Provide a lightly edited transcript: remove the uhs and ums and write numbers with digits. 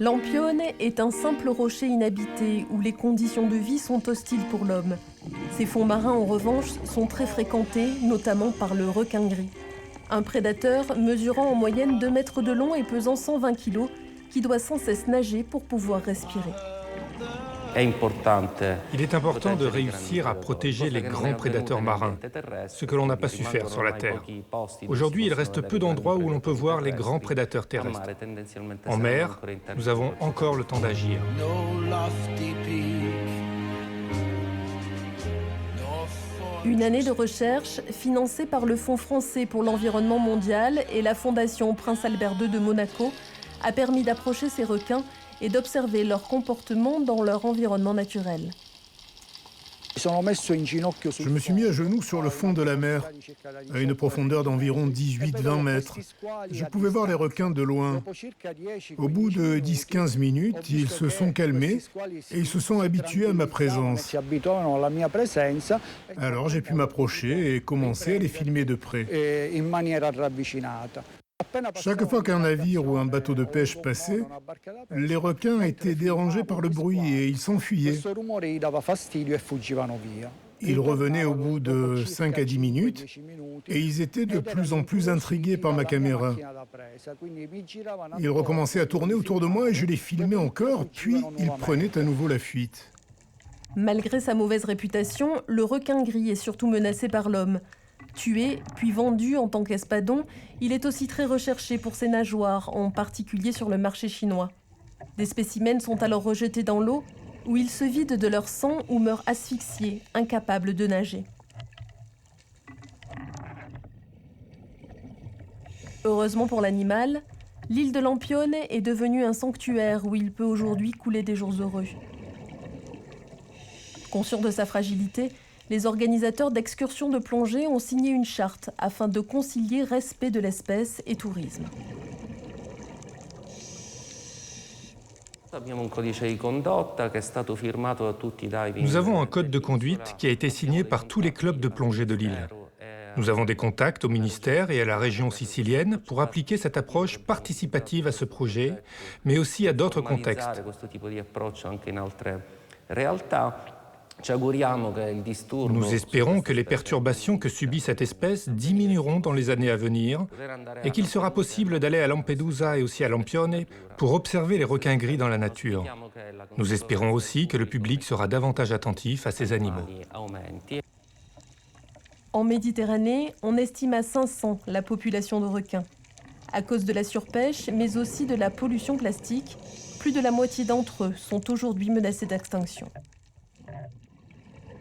Lampione est un simple rocher inhabité où les conditions de vie sont hostiles pour l'homme. Ces fonds marins, en revanche, sont très fréquentés, notamment par le requin gris. Un prédateur mesurant en moyenne 2 mètres de long et pesant 120 kg, qui doit sans cesse nager pour pouvoir respirer. Il est important de réussir à protéger les grands prédateurs marins, ce que l'on n'a pas su faire sur la Terre. Aujourd'hui, il reste peu d'endroits où l'on peut voir les grands prédateurs terrestres. En mer, nous avons encore le temps d'agir. Une année de recherche financée par le Fonds français pour l'environnement mondial et la Fondation Prince Albert II de Monaco a permis d'approcher ces requins et d'observer leur comportement dans leur environnement naturel. Je me suis mis à genoux sur le fond de la mer, à une profondeur d'environ 18-20 mètres. Je pouvais voir les requins de loin. Au bout de 10-15 minutes, ils se sont calmés et ils se sont habitués à ma présence. Alors j'ai pu m'approcher et commencer à les filmer de près. Chaque fois qu'un navire ou un bateau de pêche passait, les requins étaient dérangés par le bruit et ils s'enfuyaient. Ils revenaient au bout de 5 à 10 minutes et ils étaient de plus en plus intrigués par ma caméra. Ils recommençaient à tourner autour de moi et je les filmais encore, puis ils prenaient à nouveau la fuite. Malgré sa mauvaise réputation, le requin gris est surtout menacé par l'homme. Tué, puis vendu en tant qu'espadon, il est aussi très recherché pour ses nageoires, en particulier sur le marché chinois. Des spécimens sont alors rejetés dans l'eau, où ils se vident de leur sang ou meurent asphyxiés, incapables de nager. Heureusement pour l'animal, l'île de Lampione est devenue un sanctuaire où il peut aujourd'hui couler des jours heureux. Conscients de sa fragilité, les organisateurs d'excursions de plongée ont signé une charte afin de concilier respect de l'espèce et tourisme. Nous avons un code de conduite qui a été signé par tous les clubs de plongée de l'île. Nous avons des contacts au ministère et à la région sicilienne pour appliquer cette approche participative à ce projet, mais aussi à d'autres contextes. Nous espérons que les perturbations que subit cette espèce diminueront dans les années à venir et qu'il sera possible d'aller à Lampedusa et aussi à Lampione pour observer les requins gris dans la nature. Nous espérons aussi que le public sera davantage attentif à ces animaux. En Méditerranée, on estime à 500 la population de requins. À cause de la surpêche, mais aussi de la pollution plastique, plus de la moitié d'entre eux sont aujourd'hui menacés d'extinction.